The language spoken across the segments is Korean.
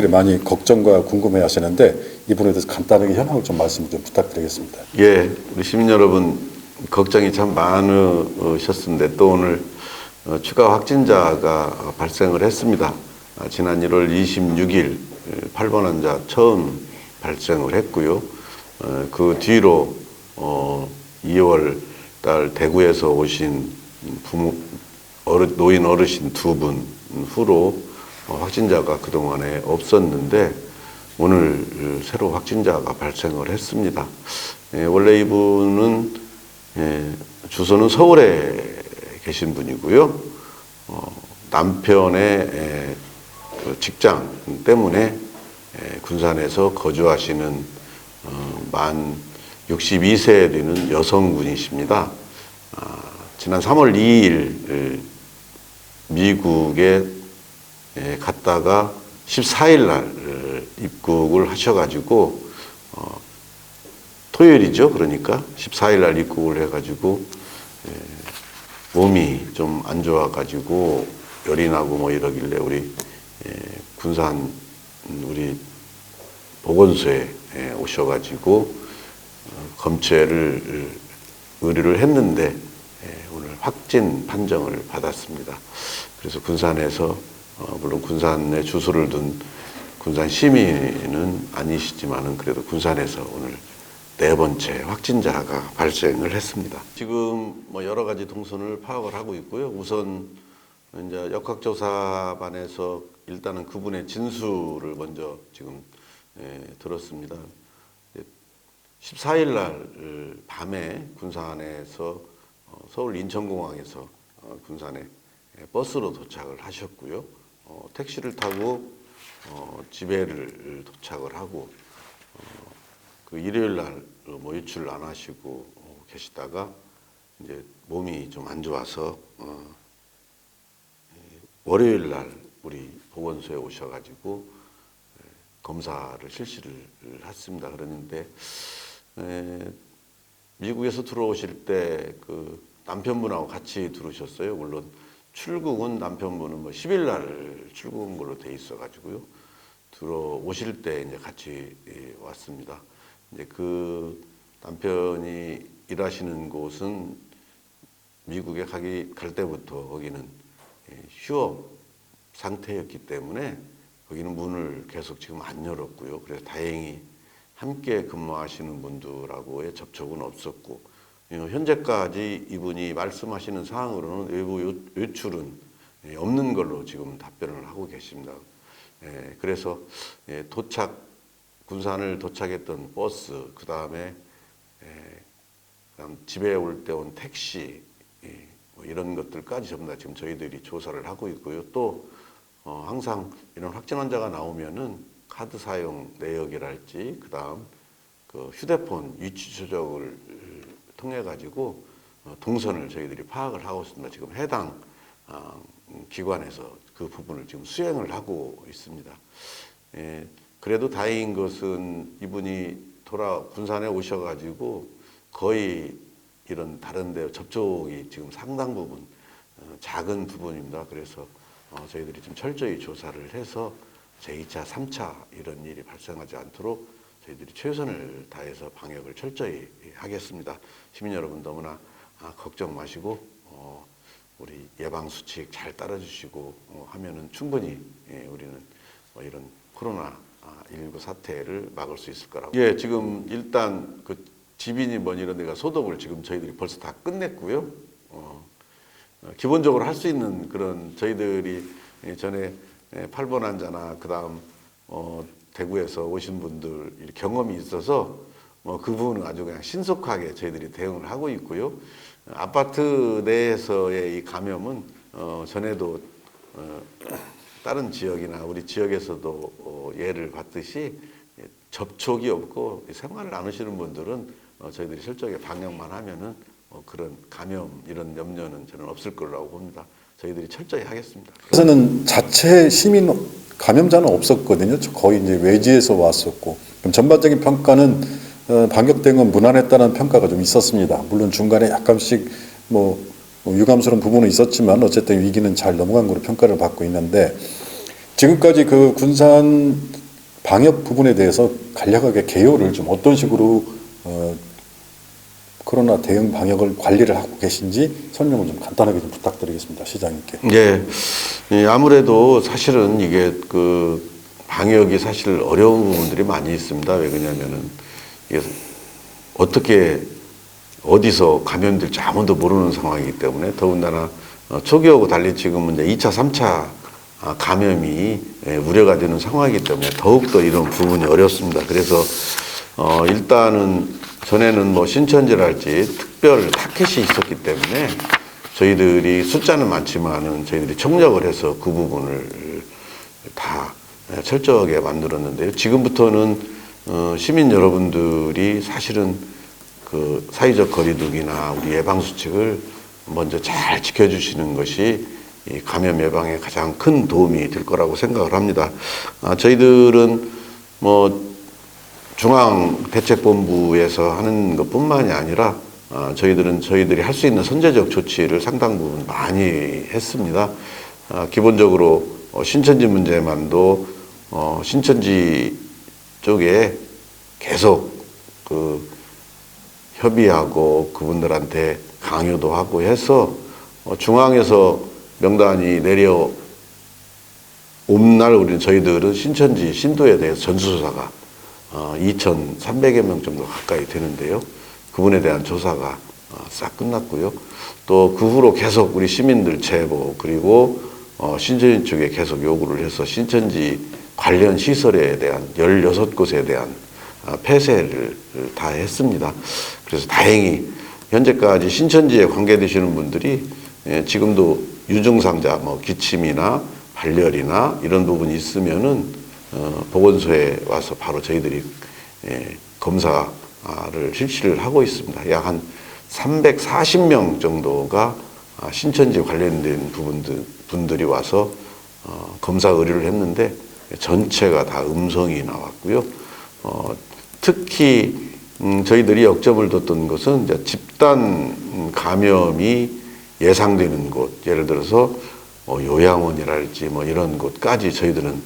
가족들이 많이 걱정과 궁금해 하시는데 이 부분에 대해서 간단하게 현황을 좀 말씀 좀 부탁드리겠습니다. 예, 우리 시민 여러분 걱정이 참 많으셨는데 또 오늘 추가 확진자가 발생을 했습니다. 지난 1월 26일 8번 환자 처음 발생을 했고요. 그 뒤로 2월 달 대구에서 오신 노인 어르신 2분 후로 확진자가 그동안에 없었는데 오늘 새로 확진자가 발생을 했습니다. 원래 이분은 주소는 서울에 계신 분이고요. 남편의 그 직장 때문에 군산에서 거주하시는 만 62세에 되는 여성분이십니다. 지난 3월 2일 미국에 갔다가 14일 날 입국을 하셔가지고 토요일이죠. 그러니까 14일 날 입국을 해가지고 몸이 좀 안 좋아가지고 열이 나고 뭐 이러길래 우리 군산 우리 보건소에 오셔가지고 검체를 의뢰를 했는데 오늘 확진 판정을 받았습니다. 그래서 군산에서 물론 군산에 주소를 둔 군산 시민은 아니시지만은 그래도 군산에서 오늘 4번째 확진자가 발생을 했습니다. 지금 뭐 여러 가지 동선을 파악을 하고 있고요. 우선 이제 역학조사반에서 일단은 그분의 진술을 먼저 지금 들었습니다. 14일 날 밤에 군산에서 서울 인천공항에서 군산에 버스로 도착을 하셨고요. 택시를 타고 집에를 도착을 하고 그 일요일 날 뭐 외출을 안 하시고 계시다가 이제 몸이 좀 안 좋아서 월요일 날 우리 보건소에 오셔가지고 검사를 실시를 했습니다. 그랬는데 미국에서 들어오실 때 그 남편분하고 같이 들어오셨어요. 물론 출국은 남편분은 뭐 10일 날 출국한 걸로 돼 있어가지고요. 들어오실 때 이제 같이 왔습니다. 이제 그 남편이 일하시는 곳은 미국에 갈 때부터 거기는 휴업 상태였기 때문에 거기는 문을 계속 지금 안 열었고요. 그래서 다행히 함께 근무하시는 분들하고의 접촉은 없었고 현재까지 이분이 말씀하시는 사항으로는 외부 외출은 없는 걸로 지금 답변을 하고 계십니다. 그래서 군산을 도착했던 버스, 그 다음에 집에 올 때 온 택시 뭐 이런 것들까지 전부 다 지금 저희들이 조사를 하고 있고요. 또 항상 이런 확진 환자가 나오면은 카드 사용 내역이랄지 그 다음 그 휴대폰 위치 추적을 통해 가지고 동선을 저희들이 파악을 하고 있습니다. 지금 해당 기관에서 그 부분을 지금 수행을 하고 있습니다. 그래도 다행인 것은 이분이 군산에 오셔가지고 거의 이런 다른 데 접촉이 지금 상당 부분 작은 부분입니다. 그래서 저희들이 좀 철저히 조사를 해서 제2차, 3차 이런 일이 발생하지 않도록 저희들이 최선을 다해서 방역을 철저히 하겠습니다. 시민 여러분 너무나 걱정 마시고 우리 예방 수칙 잘 따라주시고 하면은 충분히 우리는 이런 코로나19 사태를 막을 수 있을 거라고. 예, 지금 일단 그 지빈이 뭐 이런 데가 소독을 지금 저희들이 벌써 다 끝냈고요. 기본적으로 할 수 있는 그런 저희들이 전에 8번 환자나 그 다음 대구에서 오신 분들 경험이 있어서 그 부분은 아주 그냥 신속하게 저희들이 대응을 하고 있고요. 아파트 내에서의 이 감염은 전에도 다른 지역이나 우리 지역에서도 예를 봤듯이 접촉이 없고 생활을 안 하시는 분들은 저희들이 철저하게 방역만 하면은 그런 감염 이런 염려는 저는 없을 거라고 봅니다. 저희들이 철저히 하겠습니다. 그래서는 자체 시민 감염자는 없었거든요. 거의 이제 외지에서 왔었고 그럼 전반적인 평가는 방역 대응은 무난했다는 평가가 좀 있었습니다. 물론 중간에 약간씩 뭐 유감스러운 부분은 있었지만 어쨌든 위기는 잘 넘어간 걸로 평가를 받고 있는데 지금까지 그 군산 방역 부분에 대해서 간략하게 개요를 좀 어떤 식으로 코로나 대응 방역을 관리를 하고 계신지 설명을 좀 간단하게 좀 부탁드리겠습니다. 시장님께. 예, 아무래도 사실은 이게 그 방역이 사실 어려운 부분들이 많이 있습니다. 왜 그러냐면은 이게 어떻게 어디서 감염될지 아무도 모르는 상황이기 때문에 더군다나 초기하고 달리 지금은 이제 2차, 3차 감염이 우려가 되는 상황이기 때문에 더욱더 이런 부분이 어렵습니다. 그래서 일단은 전에는 뭐 신천지랄지 특별 타켓이 있었기 때문에 저희들이 숫자는 많지만은 저희들이 총력을 해서 그 부분을 다 철저하게 만들었는데요. 지금부터는 시민 여러분들이 사실은 그 사회적 거리두기나 우리 예방 수칙을 먼저 잘 지켜주시는 것이 이 감염 예방에 가장 큰 도움이 될 거라고 생각을 합니다. 저희들은 뭐 중앙대책본부에서 하는 것뿐만이 아니라 저희들이 할 수 있는 선제적 조치를 상당 부분 많이 했습니다. 기본적으로 신천지 문제만도 신천지 쪽에 계속 그 협의하고 그분들한테 강요도 하고 해서 중앙에서 명단이 내려온 날 우리는 저희들은 신천지 신도에 대해서 전수조사가 2,300여 명 정도 가까이 되는데요. 그분에 대한 조사가 싹 끝났고요. 또 그 후로 계속 우리 시민들 제보 그리고 신천지 쪽에 계속 요구를 해서 신천지 관련 시설에 대한 16곳에 대한 폐쇄를 다 했습니다. 그래서 다행히 현재까지 신천지에 관계되시는 분들이 지금도 유증상자 뭐 기침이나 발열이나 이런 부분이 있으면은 보건소에 와서 바로 저희들이 검사를 실시를 하고 있습니다. 약 한 340명 정도가 신천지 관련된 분들이 와서 검사 의뢰를 했는데 전체가 다 음성이 나왔고요. 특히 저희들이 역점을 뒀던 것은 이제 집단 감염이 예상되는 곳, 예를 들어서 요양원이랄지 뭐 이런 곳까지 저희들은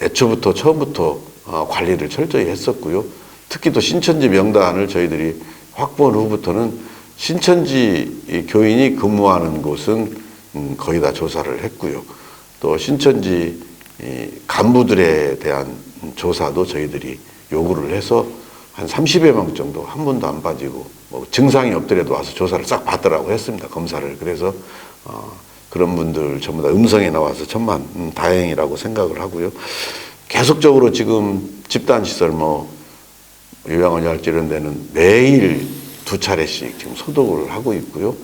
애초부터 처음부터 관리를 철저히 했었고요. 특히 또 신천지 명단을 저희들이 확보한 후부터는 신천지 교인이 근무하는 곳은 거의 다 조사를 했고요. 또 신천지 간부들에 대한 조사도 저희들이 요구를 해서 한 30여 명 정도 한 번도 안 빠지고 뭐 증상이 없더라도 와서 조사를 싹 받더라고 했습니다. 검사를. 그래서 그런 분들 전부 다 음성이 나와서 천만 다행이라고 생각을 하고요. 계속적으로 지금 집단시설 뭐 요양원이 할지 이런 데는 매일 2차례씩 지금 소독을 하고 있고요.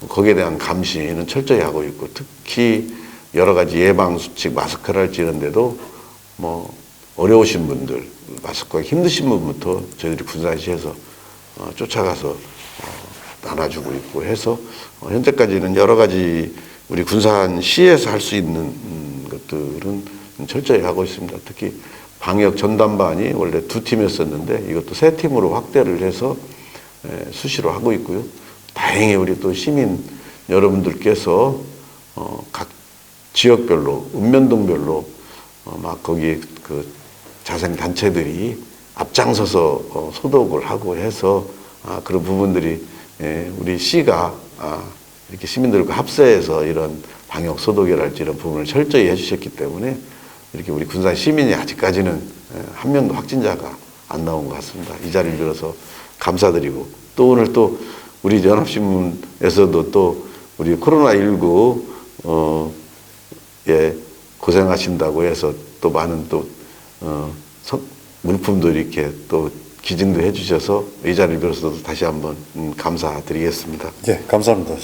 거기에 대한 감시는 철저히 하고 있고 특히 여러 가지 예방수칙 마스크랄지 이런 데도 뭐 어려우신 분들 마스크가 힘드신 분부터 저희들이 군산시에서 쫓아가서 나눠주고 있고 해서 현재까지는 여러 가지 우리 군산시에서 할 수 있는 것들은 철저히 하고 있습니다. 특히 방역 전담반이 원래 2팀이었었는데 이것도 3팀으로 확대를 해서 수시로 하고 있고요. 다행히 우리 또 시민 여러분들께서 각 지역별로 읍면동별로 막 거기 그 자생 단체들이 앞장서서 소독을 하고 해서 그런 부분들이 우리 시가 이렇게 시민들과 합세해서 이런 방역 소독이랄지 이런 부분을 철저히 해주셨기 때문에 이렇게 우리 군산 시민이 아직까지는 한 명도 확진자가 안 나온 것 같습니다. 이 자리를 빌어서 감사드리고 또 오늘 또 우리 연합신문에서도 또 우리 코로나19 고생하신다고 해서 또 많은 또 물품도 이렇게 또 기증도 해주셔서 이 자리를 빌어서도 다시 한번 감사드리겠습니다. 예, 감사합니다.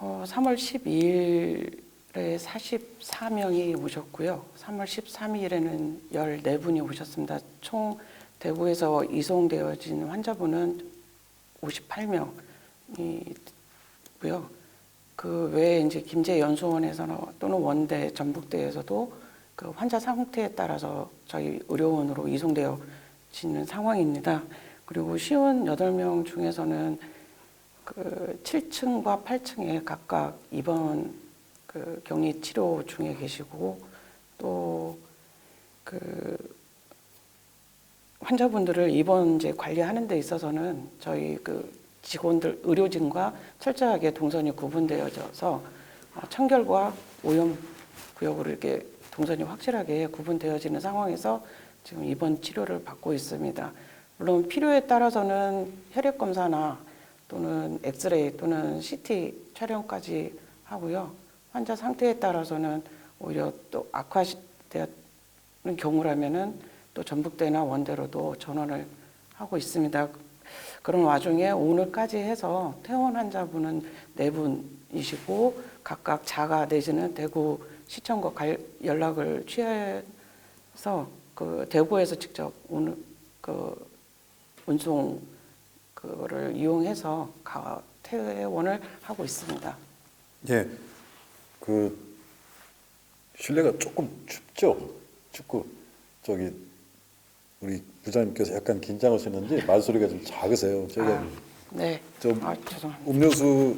3월 12일에 44명이 오셨고요. 3월 13일에는 14분이 오셨습니다. 총 대구에서 이송되어진 환자분은 58명이고요. 그 외에 이제 김제연수원에서는 또는 원대, 전북대에서도 그 환자 상태에 따라서 저희 의료원으로 이송되어지는 상황입니다. 그리고 58명 중에서는 그 7층과 8층에 각각 입원 그 격리 치료 중에 계시고 또 그 환자분들을 입원제 관리하는 데 있어서는 저희 그 직원들, 의료진과 철저하게 동선이 구분되어져서 청결과 오염 구역으로 이렇게 동선이 확실하게 구분되어지는 상황에서 지금 입원 치료를 받고 있습니다. 물론 필요에 따라서는 혈액 검사나 또는 엑스레이 또는 CT 촬영까지 하고요. 환자 상태에 따라서는 오히려 또 악화되는 경우라면은 또 전북대나 원대로도 전원을 하고 있습니다. 그런 와중에 오늘까지 해서 퇴원 환자분은 4분이시고 각각 자가 내지는 대구 시청과 연락을 취해서 그 대구에서 직접 오늘 그 운송 그거를 이용해서 퇴원을 하고 있습니다. 예, 그 실내가 조금 춥죠. 춥고 저기 우리 부장님께서 약간 긴장하시는지 말소리가 좀 작으세요. 제가 네. 죄송합니다. 음료수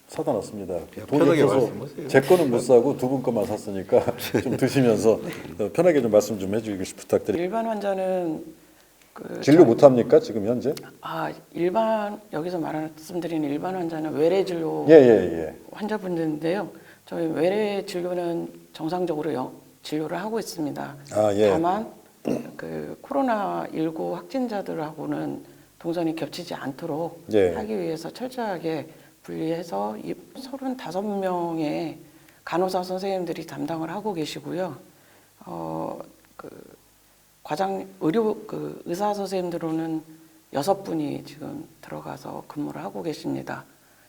사다 놨습니다. 돈이 편하게 없어서 말씀하세요. 제 거는 못 사고 두 분 거만 샀으니까 좀 드시면서 편하게 좀 말씀 좀 해주시고 부탁드립니다. 일반 환자는 진료 못 합니까 지금 현재? 일반 여기서 말씀드리는 일반 환자는 외래 진료 예. 환자분들인데요. 저희 외래 진료는 정상적으로 진료를 하고 있습니다. 예. 다만 그 코로나19 확진자들하고는 동선이 겹치지 않도록 예. 하기 위해서 철저하게 분리해서 35명의 간호사 선생님들이 담당을 하고 계시고요. 의사 선생님들로는 6분이 지금 들어가서 근무를 하고 계십니다.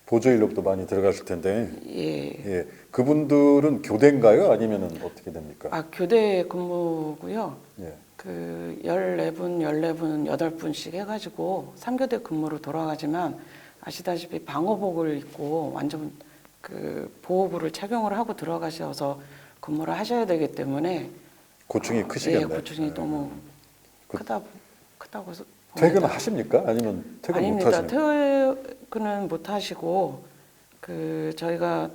보조 인력도 많이 들어가실 텐데. 예. 그분들은 교대인가요? 아니면은 어떻게 됩니까? 교대 근무고요. 예. 14분, 8분씩 해가지고 3교대 근무로 돌아가지만 아시다시피 방호복을 입고 완전 그 보호부를 착용을 하고 들어가셔서 근무를 하셔야 되기 때문에 고충이 크시겠네. 예, 고충이 너무 크다고 봅니다. 퇴근하십니까? 아니면 퇴근 못 아닙니다. 하십니까? 퇴근은 못 하시고 저희가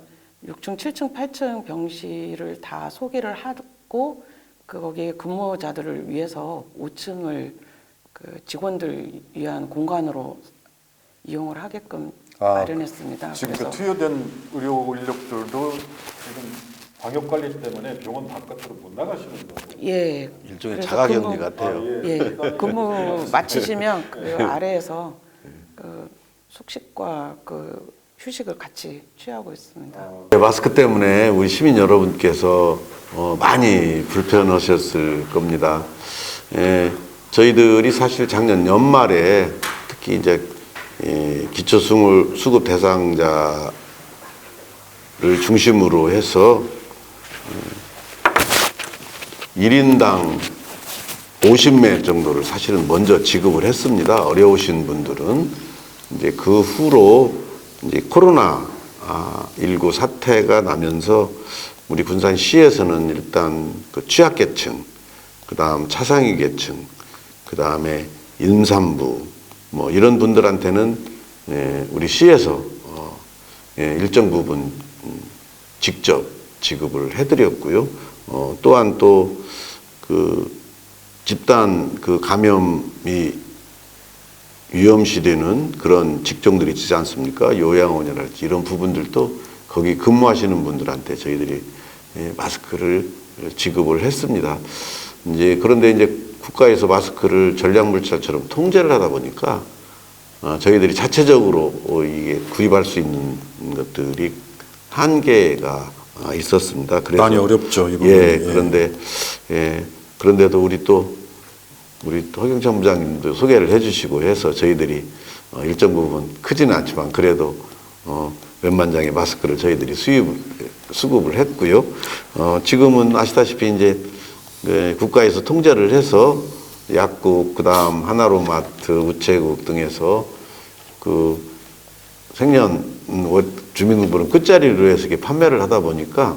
6층, 7층, 8층 병실을 다 소개를 하고 거기에 근무자들을 위해서 5층을 직원들 위한 공간으로 이용을 하게끔 마련했습니다. 지금 그래서 투여된 의료 인력들도 지금 방역 관리 때문에 병원 바깥으로 못 나가시는 거예요. 예, 일종의 그래서 자가격리 같아요. 근무 마치시면 그 아래에서 그 숙식과 그 휴식을 같이 취하고 있습니다. 마스크 때문에 우리 시민 여러분께서 많이 불편하셨을 겁니다. 저희들이 사실 작년 연말에 특히 이제 기초수급 대상자를 중심으로 해서 1인당 50매 정도를 사실은 먼저 지급을 했습니다. 어려우신 분들은. 이제 그 후로 이제 코로나19 사태가 나면서 우리 군산시에서는 일단 그 취약계층, 그 다음 차상위 계층, 그 다음에 임산부, 뭐 이런 분들한테는 우리 시에서 일정 부분 직접 지급을 해드렸고요. 또한 또 그 집단 그 감염이 위험시되는 그런 직종들이 있지 않습니까? 요양원이랄지 이런 부분들도 거기 근무하시는 분들한테 저희들이 마스크를 지급을 했습니다. 그런데 이제 국가에서 마스크를 전략물자처럼 통제를 하다 보니까 저희들이 자체적으로 이게 구입할 수 있는 것들이 한계가 있었습니다. 그래서 많이 어렵죠, 이 부분이. 그런데도 우리 허경찬 부장님도 소개를 해주시고 해서 저희들이 일정 부분 크지는 않지만 그래도 몇만 장의 마스크를 저희들이 수급을 했고요. 지금은 아시다시피 이제 국가에서 통제를 해서 약국, 그다음 하나로마트, 우체국 등에서 그 생년 주민등록번호 끝자리로 해서 이렇게 판매를 하다 보니까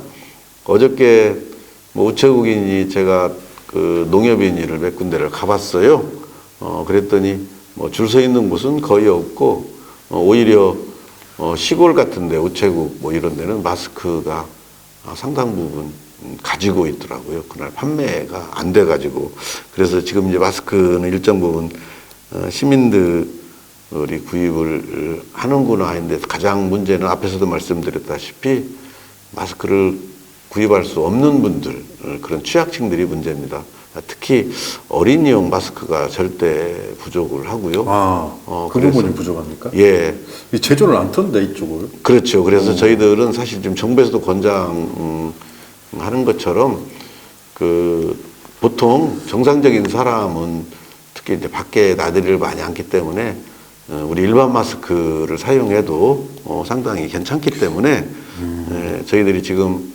어저께 뭐 우체국인이 제가 그 농협인이를 몇 군데를 가봤어요. 그랬더니 뭐 줄 서 있는 곳은 거의 없고 오히려 시골 같은데 우체국 뭐 이런 데는 마스크가 상당 부분 가지고 있더라고요. 그날 판매가 안 돼가지고. 그래서 지금 이제 마스크는 일정 부분 시민들이 구입을 하는구나 했는데, 가장 문제는 앞에서도 말씀드렸다시피 마스크를 구입할 수 없는 분들, 그런 취약층들이 문제입니다. 특히 어린이용 마스크가 절대 부족을 하고요. 그 그래서- 부분이 부족합니까? 예, 이 제조를 안 턴데 이쪽을. 그렇죠. 그래서 저희들은 사실 지금 정부에서도 권장하는 것처럼 그 보통 정상적인 사람은 특히 이제 밖에 나들이를 많이 않기 때문에 우리 일반 마스크를 사용해도 상당히 괜찮기 때문에 저희들이 지금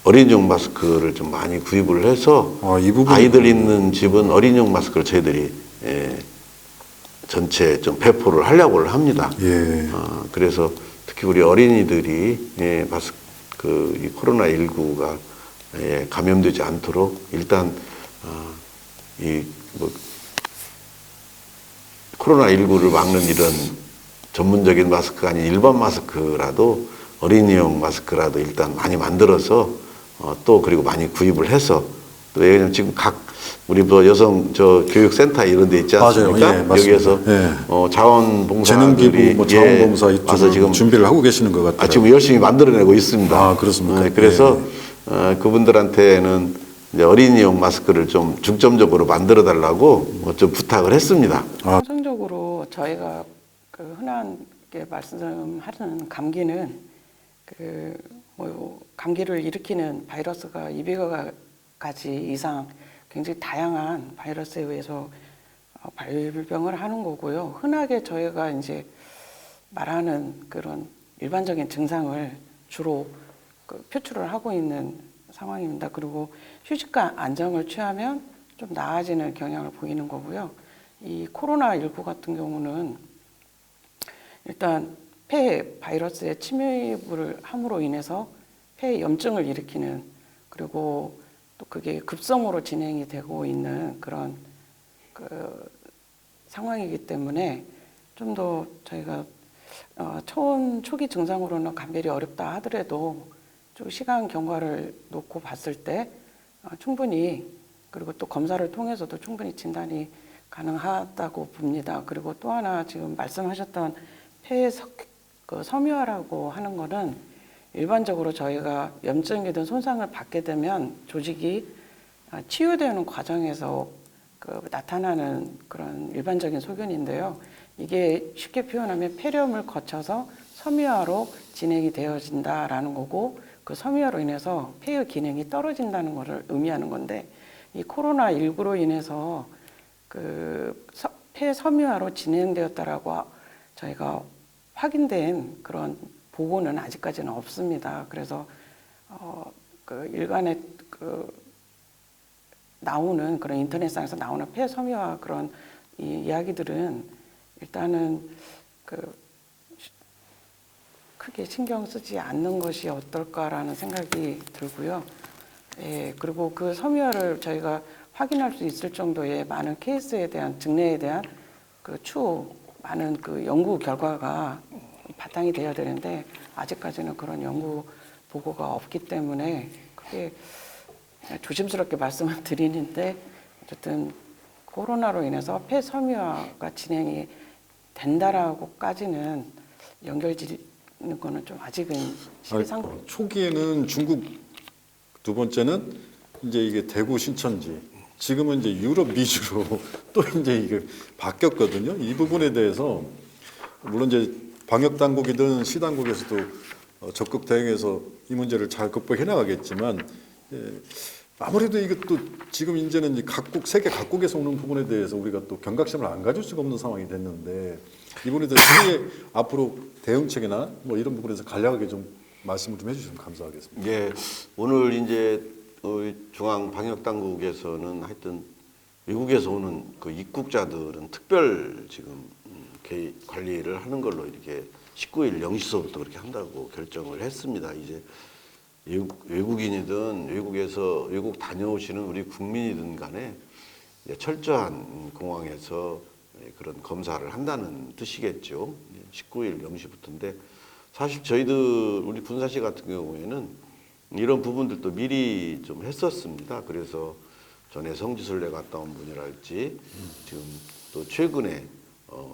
어린이용 마스크를 좀 많이 구입을 해서 이 부분이 아이들 있는 집은 어린이용 마스크를 저희들이 전체 좀 배포를 하려고 합니다. 예. 그래서 특히 우리 어린이들이 이 코로나19가 감염되지 않도록 일단 코로나19를 막는 이런 전문적인 마스크가 아닌 일반 마스크라도 어린이용 마스크라도 일단 많이 만들어서 또 그리고 많이 구입을 해서 또 왜냐면 지금 우리 뭐 여성 교육센터 이런 데 있지 않습니까? 맞아요. 예, 맞습니다. 여기에서 예. 자원봉사들이 재능기부, 뭐 자원봉사 와서 이쪽을 지금 준비를 하고 계시는 것 같아요. 지금 열심히 만들어내고 있습니다. 그렇습니까? 그래서 그분들한테는 이제 어린이용 마스크를 좀 중점적으로 만들어 달라고 좀 부탁을 했습니다. 통상적으로 저희가 그 흔하게 말씀하는 감기는 감기를 일으키는 바이러스가 200여 가지 이상 굉장히 다양한 바이러스에 의해서 발병을 하는 거고요. 흔하게 저희가 이제 말하는 그런 일반적인 증상을 주로 표출을 하고 있는 상황입니다. 그리고 휴식과 안정을 취하면 좀 나아지는 경향을 보이는 거고요. 이 코로나19 같은 경우는 일단 폐 바이러스의 침입을 함으로 인해서 폐 염증을 일으키는, 그리고 또 그게 급성으로 진행이 되고 있는 그런 상황이기 때문에 좀 더 저희가 초기 증상으로는 감별이 어렵다 하더라도 좀 시간 경과를 놓고 봤을 때 충분히, 그리고 또 검사를 통해서도 충분히 진단이 가능하다고 봅니다. 그리고 또 하나 지금 말씀하셨던 폐 섬유화라고 하는 거는 일반적으로 저희가 염증이든 손상을 받게 되면 조직이 치유되는 과정에서 나타나는 그런 일반적인 소견인데요. 이게 쉽게 표현하면 폐렴을 거쳐서 섬유화로 진행이 되어진다라는 거고, 그 섬유화로 인해서 폐의 기능이 떨어진다는 것을 의미하는 건데, 이 코로나19로 인해서 폐 섬유화로 진행되었다라고 저희가 확인된 그런 보고는 아직까지는 없습니다. 그래서 일간에 나오는 그런 인터넷상에서 나오는 폐 섬유화 그런 이야기들은 일단은 크게 신경 쓰지 않는 것이 어떨까라는 생각이 들고요. 예, 그리고 그 섬유화를 저희가 확인할 수 있을 정도의 많은 케이스에 대한 증례에 대한 많은 연구 결과가 바탕이 되어야 되는데, 아직까지는 그런 연구 보고가 없기 때문에 크게 조심스럽게 말씀을 드리는데, 어쨌든 코로나로 인해서 폐 섬유화가 진행이 된다라고까지는 연결짓는 거는 좀 아직은 시기상. 초기에는 중국, 두 번째는 이제 이게 대구 신천지, 지금은 이제 유럽 위주로 또 이제 이게 바뀌었거든요. 이 부분에 대해서 물론 이제 방역 당국이든 시 당국에서도 적극 대응해서 이 문제를 잘 극복해 나가겠지만, 아무래도 이것도 지금 이제는 이제 세계 각국에서 오는 부분에 대해서 우리가 또 경각심을 안 가질 수가 없는 상황이 됐는데, 이번에도 앞으로 대응책이나 뭐 이런 부분에서 간략하게 좀 말씀을 좀 해주시면 감사하겠습니다. 예, 오늘 이제 중앙 방역 당국에서는 하여튼 외국에서 오는 그 입국자들은 특별 지금 관리를 하는 걸로 이렇게 19일 0시서부터 그렇게 한다고 결정을 했습니다. 이제 외국인이든 외국 다녀오시는 우리 국민이든 간에 철저한 공항에서 그런 검사를 한다는 뜻이겠죠. 19일 0시부터인데, 사실 저희들 우리 군사시 같은 경우에는 이런 부분들도 미리 좀 했었습니다. 그래서 전에 성지순례 갔다 온 분이랄지 지금 또 최근에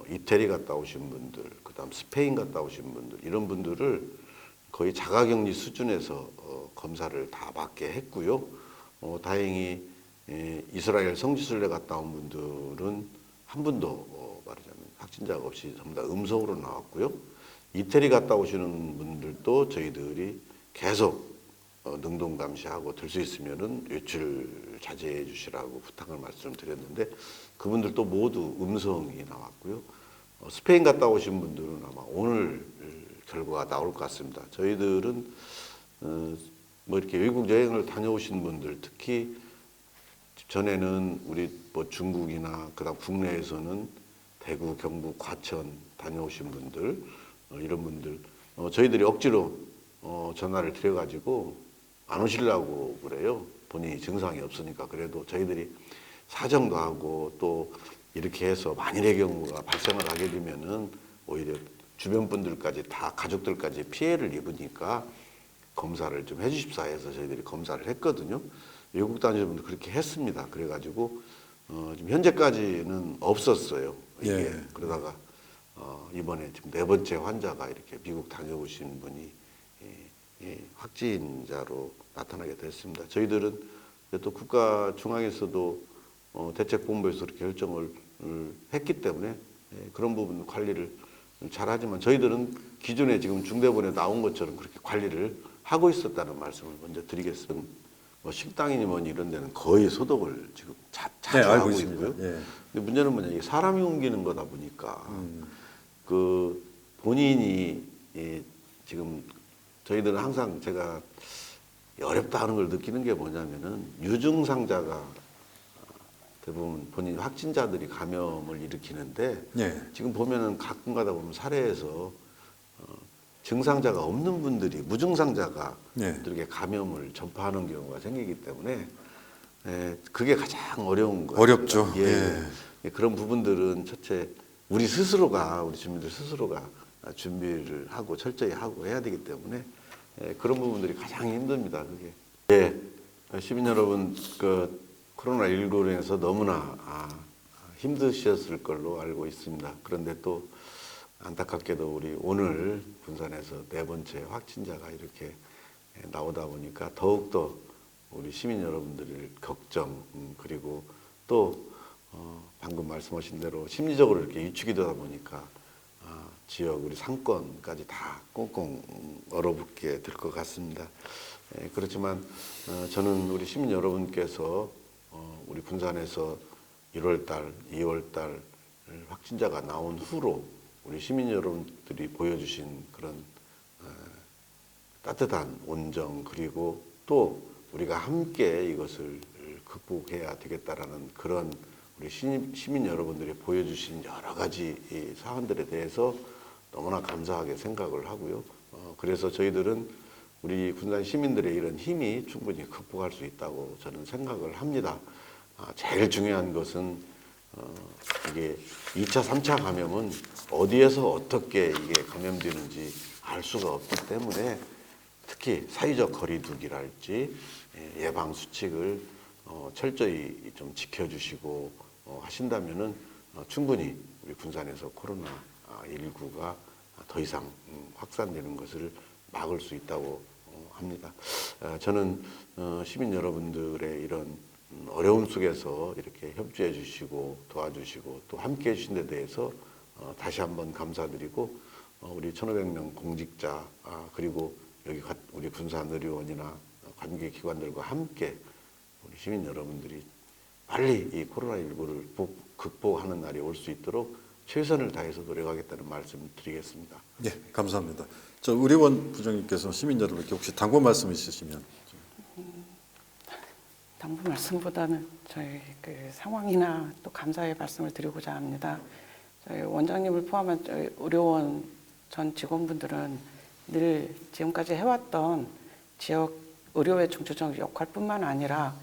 이태리 갔다 오신 분들, 그다음 스페인 갔다 오신 분들 이런 분들을 거의 자가격리 수준에서 검사를 다 받게 했고요. 다행히 이스라엘 성지순례 갔다 온 분들은 한 분도 말하자면 확진자가 없이 전부 다 음성으로 나왔고요. 이태리 갔다 오시는 분들도 저희들이 계속 능동 감시하고 될 수 있으면은 외출 자제해 주시라고 부탁을 말씀드렸는데 그분들도 모두 음성이 나왔고요. 스페인 갔다 오신 분들은 아마 오늘 결과가 나올 것 같습니다. 저희들은 뭐 이렇게 외국 여행을 다녀오신 분들 특히 전에는 우리 뭐 중국이나 그다음 국내에서는 대구, 경북, 과천 다녀오신 분들 이런 분들 저희들이 억지로 전화를 드려가지고 안 오시려고 그래요. 본인이 증상이 없으니까. 그래도 저희들이 사정도 하고 또 이렇게 해서 만일의 경우가 발생을 하게 되면은 오히려 주변 분들까지 다 가족들까지 피해를 입으니까 검사를 좀 해주십사 해서 저희들이 검사를 했거든요. 외국 다니는 분들 그렇게 했습니다. 그래가지고 지금 현재까지는 없었어요. 이게 예. 그러다가 이번에 지금 4번째 환자가 이렇게 미국 다녀오신 분이 확진자로 나타나게 됐습니다. 저희들은 또 국가 중앙에서도 대책본부에서 이렇게 결정을 했기 때문에 그런 부분 관리를 잘하지만 저희들은 기존에 지금 중대본에 나온 것처럼 그렇게 관리를 하고 있었다는 말씀을 먼저 드리겠습니다. 뭐 식당이니 뭐니 이런 데는 거의 소독을 지금 자주 네, 알고 하고 있습니다. 있고요. 예. 근데 문제는 뭐냐, 이게 사람이 옮기는 거다 보니까 그 본인이 지금 저희들은 항상 제가 어렵다 하는 걸 느끼는 게 뭐냐면은 유증상자가 대부분 본인 확진자들이 감염을 일으키는데 예. 지금 보면은 가끔 가다 보면 사례에서 증상자가 없는 분들이 무증상자가 예. 들에게 감염을 전파하는 경우가 생기기 때문에 그게 가장 어려운 거예요. 어렵죠. 예. 그런 부분들은 첫째 우리 스스로가 우리 주민들 스스로가 준비를 하고 철저히 하고 해야 되기 때문에 그런 부분들이 가장 힘듭니다. 그게. 예. 시민 여러분 그 코로나19로 인해서 너무나 힘드셨을 걸로 알고 있습니다. 그런데 또 안타깝게도 우리 오늘 군산에서 4번째 확진자가 이렇게 나오다 보니까 더욱더 우리 시민 여러분들을 걱정 그리고 또 방금 말씀하신 대로 심리적으로 이렇게 위축이 되다 보니까 지역 우리 상권까지 다 꽁꽁 얼어붙게 될 것 같습니다. 그렇지만 저는 우리 시민 여러분께서 우리 군산에서 1월달, 2월달 확진자가 나온 후로 우리 시민 여러분들이 보여주신 그런 따뜻한 온정 그리고 또 우리가 함께 이것을 극복해야 되겠다라는 그런 우리 시민 여러분들이 보여주신 여러 가지 이 사안들에 대해서 너무나 감사하게 생각을 하고요. 그래서 저희들은 우리 군산 시민들의 이런 힘이 충분히 극복할 수 있다고 저는 생각을 합니다. 제일 중요한 것은 이게 2차, 3차 감염은 어디에서 어떻게 이게 감염되는지 알 수가 없기 때문에 특히 사회적 거리두기랄지 예방 수칙을 철저히 좀 지켜주시고 하신다면은 충분히 우리 군산에서 코로나19가 더 이상 확산되는 것을 막을 수 있다고 합니다. 저는 시민 여러분들의 이런 어려움 속에서 이렇게 협조해 주시고 도와주시고 또 함께 해주신 데 대해서 다시 한번 감사드리고 우리 1,500명 공직자 그리고 여기 우리 군산의료원이나 관계기관들과 함께 우리 시민 여러분들이 빨리 이 코로나19를 극복하는 날이 올 수 있도록 최선을 다해서 노력하겠다는 말씀 드리겠습니다. 예, 감사합니다. 저 의료원 부장님께서 시민 여러분께 혹시 당부 말씀 있으시면 당부 말씀보다는 저희 그 상황이나 또 감사의 말씀을 드리고자 합니다. 저희 원장님을 포함한 저희 의료원 전 직원분들은 늘 지금까지 해왔던 지역 의료의 중추적 역할뿐만 아니라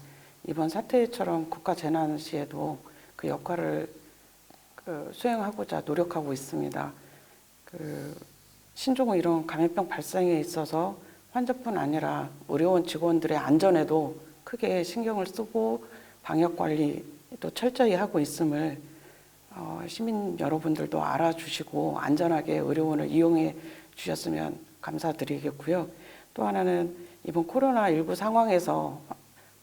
이번 사태처럼 국가 재난 시에도 그 역할을 수행하고자 노력하고 있습니다. 신종은 이런 감염병 발생에 있어서 환자뿐 아니라 의료원 직원들의 안전에도 크게 신경을 쓰고 방역 관리도 철저히 하고 있음을 시민 여러분들도 알아주시고 안전하게 의료원을 이용해 주셨으면 감사드리겠고요. 또 하나는 이번 코로나19 상황에서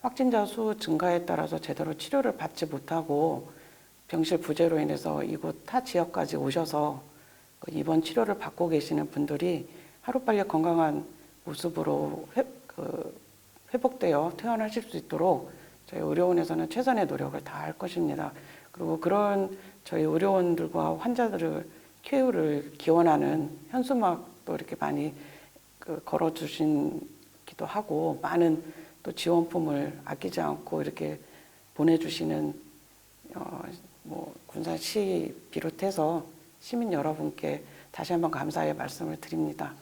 확진자 수 증가에 따라서 제대로 치료를 받지 못하고 병실 부재로 인해서 이곳 타 지역까지 오셔서 입원 치료를 받고 계시는 분들이 하루빨리 건강한 모습으로 회복되어 퇴원하실 수 있도록 저희 의료원에서는 최선의 노력을 다할 것입니다. 그리고 그런 저희 의료원들과 환자들을 쾌유를 기원하는 현수막도 이렇게 많이 걸어주시기도 하고 많은 또 지원품을 아끼지 않고 이렇게 보내주시는 군산시 비롯해서 시민 여러분께 다시 한번 감사의 말씀을 드립니다.